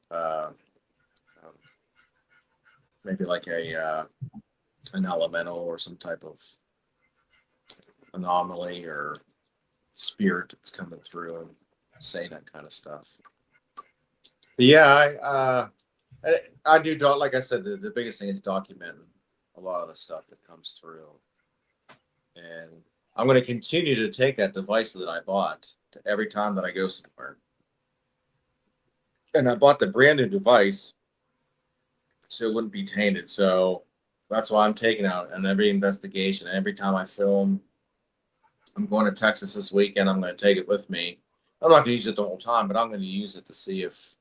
maybe like an elemental or some type of anomaly or spirit that's coming through and saying that kind of stuff. But yeah, I do, like I said, the biggest thing is documenting a lot of the stuff that comes through. And I'm going to continue to take that device that I bought to every time that I go somewhere. And I bought the brand new device so it wouldn't be tainted. So that's why I'm taking out in every investigation. Every time I film, I'm going to Texas this weekend. I'm going to take it with me. I'm not going to use it the whole time, but I'm going to use it to see if,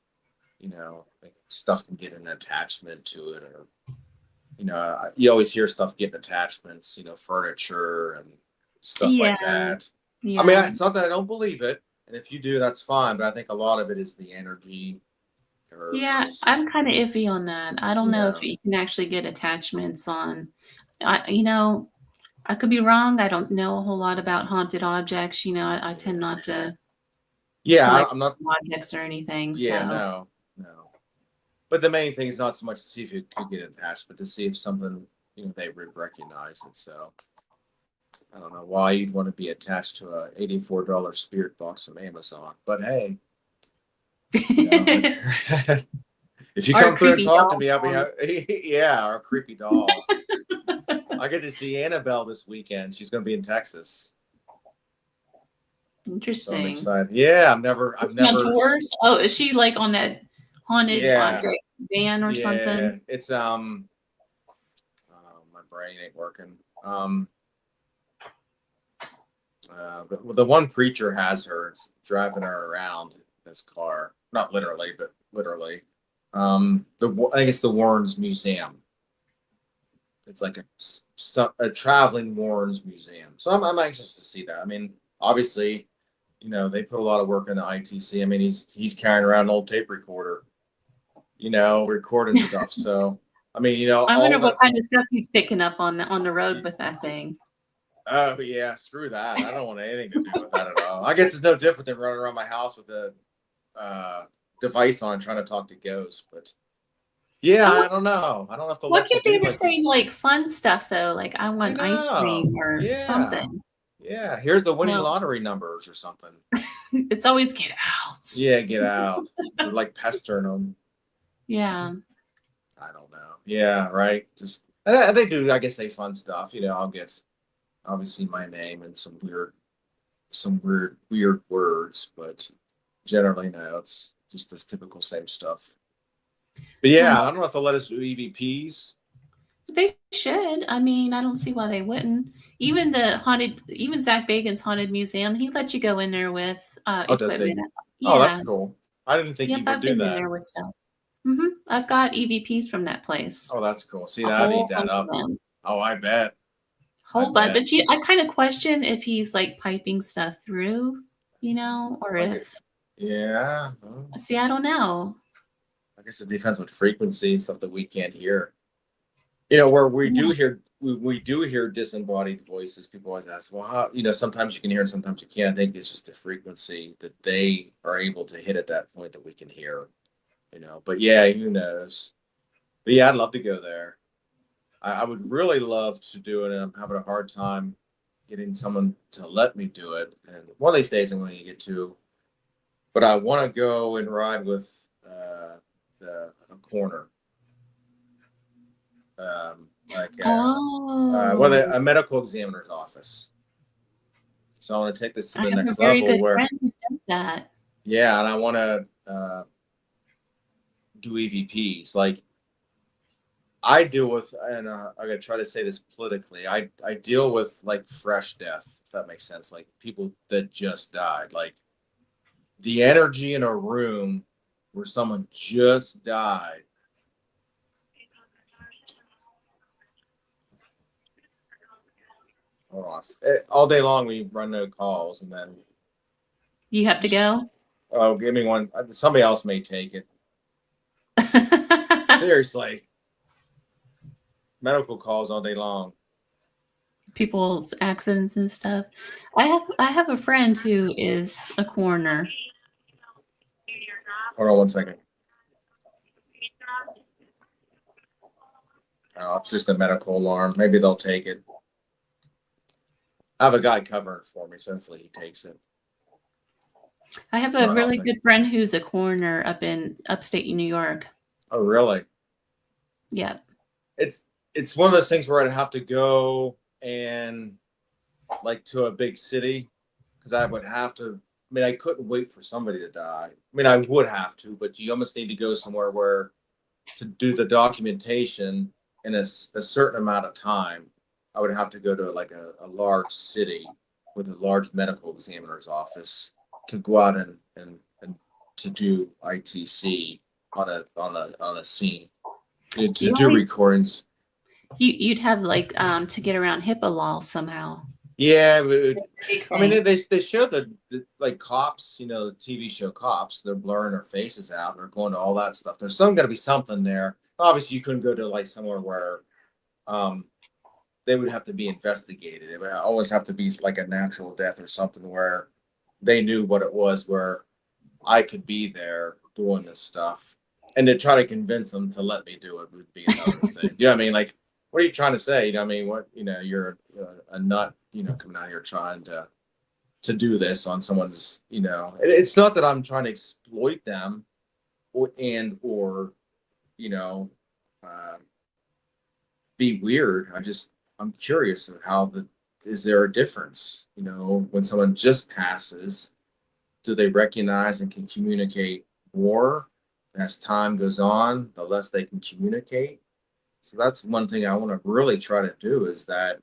stuff can get an attachment to it, or, you always hear stuff getting attachments, furniture and stuff like that. Yeah. I mean, it's not that I don't believe it. And if you do, that's fine. But I think a lot of it is the energy. Yeah, I'm kind of iffy on that. I don't know if you can actually get attachments on, I could be wrong. I don't know a whole lot about haunted objects. I tend not to. Yeah, I'm not objects or anything. Yeah, so. no. But the main thing is not so much to see if you could get attached, but to see if something, they would recognize it. So I don't know why you'd want to be attached to a $84 spirit box from Amazon, but hey, if you come through and talk to me, I'll be happy. Yeah, or a creepy doll. I get to see Annabelle this weekend. She's going to be in Texas. Interesting. So I'm excited. Yeah, I've never. Oh, is she like on that haunted object van or something? It's my brain ain't working. But the one preacher has her. It's driving her around in his car, not literally, but literally. I think it's the Warrens Museum. It's like a traveling Warrens Museum. So I'm anxious to see that. I mean, obviously, they put a lot of work into ITC. I mean, he's carrying around an old tape recorder, recording stuff. So, I mean, I wonder what kind of stuff he's picking up on the road with that thing. Oh yeah, screw that. I don't want anything to do with that at all. I guess it's no different than running around my house with a device on trying to talk to ghosts. But yeah, I don't know. I don't know if what can't they ever say like fun stuff though? Like I want ice cream or something. Yeah, here's the winning lottery numbers or something. It's always get out. Yeah, get out. They're like pestering them. Yeah. I don't know. Yeah, right. Just they do, I guess, say fun stuff. I'll get obviously my name and some weird words, but generally no, it's just this typical same stuff. But yeah, I don't know if they'll let us do EVPs. They should. I mean, I don't see why they wouldn't. Even Zach Bagan's haunted museum, he let you go in there with equipment. Does he? Yeah. Oh, that's cool. I didn't think he would do that. In there with stuff. I've got EVPs from that place. Oh, that's cool. See, I'd eat that up. Oh, I bet. But I kind of question if he's like piping stuff through, or if. Yeah. See, I don't know. I guess it depends what frequency and stuff that we can't hear. Where we do hear disembodied voices. People always ask, well, how, sometimes you can hear and sometimes you can't. I think it's just the frequency that they are able to hit at that point that we can hear. But yeah, who knows? But yeah, I'd love to go there. I would really love to do it, and I'm having a hard time getting someone to let me do it. And one of these days I'm going to get to. But I want to go and ride with a corner. like Oh, a medical examiner's office. So I want to take this to I the have a next very level good where, friend who does that. yeah, and I want to do EVPs. Like I deal with, and I'm gonna try to say this politically. I deal with like fresh death, if that makes sense. Like people that just died. Like the energy in a room where someone just died. Hold on. All day long we run no calls, and then You have to go? oh, give me one. Somebody else may take it. Seriously, medical calls all day long. People's accidents and stuff. I have a friend who is a coroner. Hold on one second. Oh, it's just a medical alarm. Maybe they'll take it. I have a guy covering for me, so hopefully he takes it. I have a really good friend who's a coroner up in upstate New York. Oh, really? Yeah. It's one of those things where I'd have to go and like to a big city because I would have to. I mean, I couldn't wait for somebody to die. I mean, I would have to, but you almost need to go somewhere where to do the documentation in a certain amount of time. I would have to go to like a large city with a large medical examiner's office to go out and to do ITC on a scene to do recordings. You'd have like to get around HIPAA law somehow. Yeah, I mean they show the like cops, you know, the TV show Cops. They're blurring their faces out. They're going to all that stuff. There's going to be something there. Obviously, you couldn't go to like somewhere where they would have to be investigated. It would always have to be like a natural death or something where they knew what it was, where I could be there doing this stuff. And to try to convince them to let me do it would be another thing. You know what I mean? Like, what are you trying to say? You know what I mean? What, you know, you're a nut, you know, coming out here trying to do this on someone's, you know, it's not that I'm trying to exploit them or, you know, be weird. I'm curious of how is there a difference? You know, when someone just passes, do they recognize and can communicate more? As time goes on, the less they can communicate. So that's one thing I want to really try to do is that,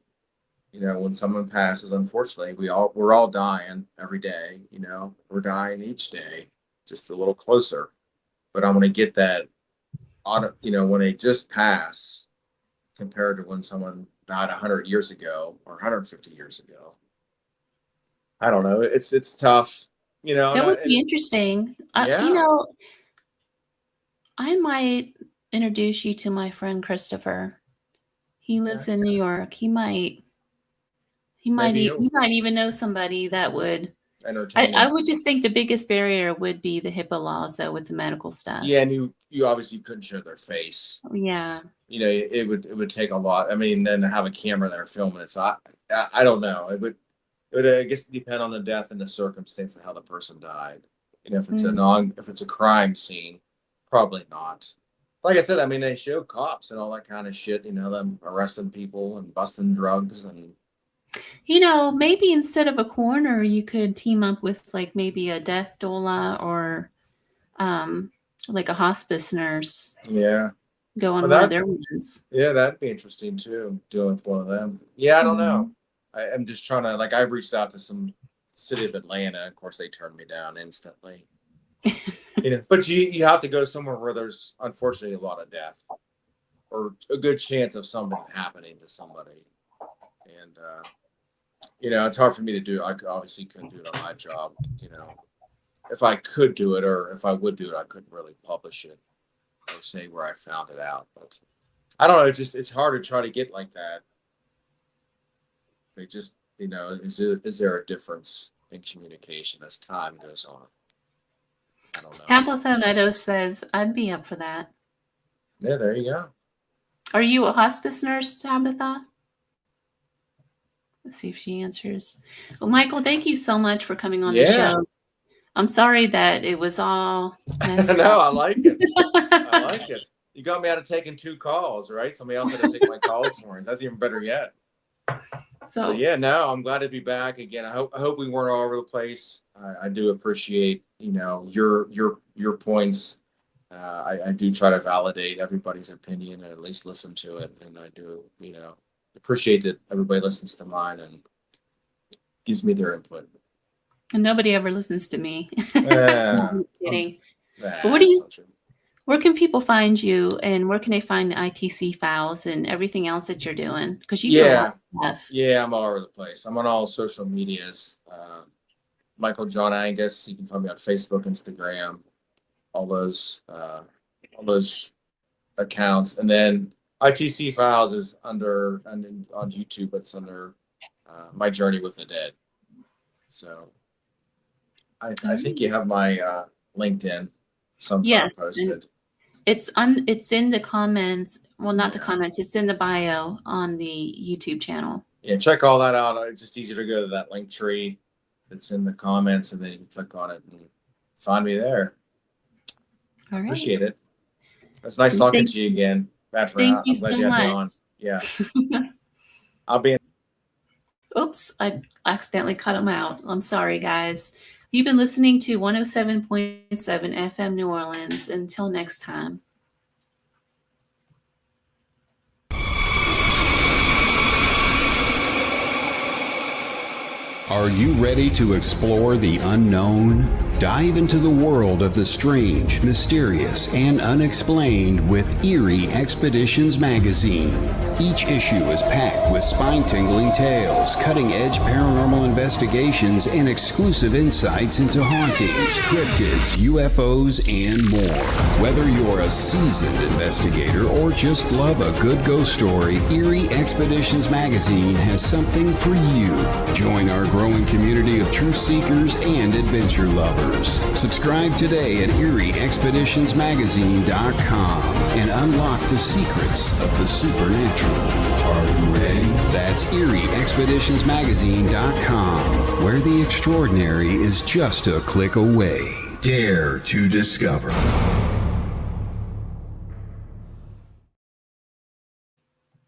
you know, when someone passes, unfortunately, we're all dying every day, you know, we're dying each day, just a little closer. But I want to get that on, you know, when they just pass compared to when someone died 100 years ago or 150 years ago. I don't know. It's tough, you know. That would be interesting. Yeah. You know, I might introduce you to my friend Christopher. He lives in New York. He might even know somebody that would entertain. I would just think the biggest barrier would be the HIPAA laws, though, with the medical stuff. Yeah, and you obviously couldn't show their face. Yeah. You know, it would take a lot. I mean, then to have a camera there filming it. So I don't know. It would I guess depend on the death and the circumstance of how the person died. You know, if it's if it's a crime scene, probably not. Like I said, I mean, they show cops and all that kind of shit. You know, them arresting people and busting drugs and. You know, maybe instead of a coroner, you could team up with like maybe a death doula or like a hospice nurse. Yeah. Go on one of their ones. Yeah, that'd be interesting too, dealing with one of them. Yeah, I don't know. I'm just trying to, like, I reached out to some city of Atlanta. Of course, they turned me down instantly. You know, but you have to go somewhere where there's unfortunately a lot of death or a good chance of something happening to somebody. And you know, it's hard for me to do. I obviously couldn't do it on my job. You know, if I could do it or if I would do it, I couldn't really publish it or say where I found it out. But I don't know. It's hard to try to get like that. They just, you know, is there a difference in communication as time goes on? I don't know. Tabitha Meadows says, I'd be up for that. Yeah, there you go. Are you a hospice nurse, Tabitha? Let's see if she answers. Well, Micael, thank you so much for coming on the show. I'm sorry that it was all messed No, up. I like it. I like it. You got me out of taking 2 calls, right? Somebody else had to take my calls for me. That's even better yet. So yeah, no, I'm glad to be back again. I hope we weren't all over the place. I do appreciate, your points. I do try to validate everybody's opinion and at least listen to it. And I do, appreciate that everybody listens to mine and gives me their input. And nobody ever listens to me. I'm kidding. But where can people find you, and where can they find the ITC files and everything else that you're doing? Because you do a lot of stuff. Yeah, I'm all over the place. I'm on all social medias. Micael J Angus. You can find me on Facebook, Instagram, all those accounts. And then ITC files is on YouTube. It's under My Journey with the Dead. So I think you have my LinkedIn somewhere posted. It's in the comments. Well, not the comments. It's in the bio on the YouTube channel. Yeah, check all that out. It's just easier to go to that link tree that's in the comments, and then you can click on it and find me there. All right. Appreciate it. It's nice talking to you again. Thank you so much. Yeah. I'll be in. Oops, I accidentally cut them out. I'm sorry, guys. You've been listening to 107.7 FM New Orleans. Until next time. Are you ready to explore the unknown? Dive into the world of the strange, mysterious, and unexplained with Eerie Expeditions magazine. Each issue is packed with spine-tingling tales, cutting-edge paranormal investigations, and exclusive insights into hauntings, cryptids, UFOs, and more. Whether you're a seasoned investigator or just love a good ghost story, Eerie Expeditions magazine has something for you. Join our growing community of truth seekers and adventure lovers. Subscribe today at EerieExpeditionsMagazine.com and unlock the secrets of the supernatural. Are you ready? That's EerieExpeditionsMagazine.com, where the extraordinary is just a click away. Dare to discover.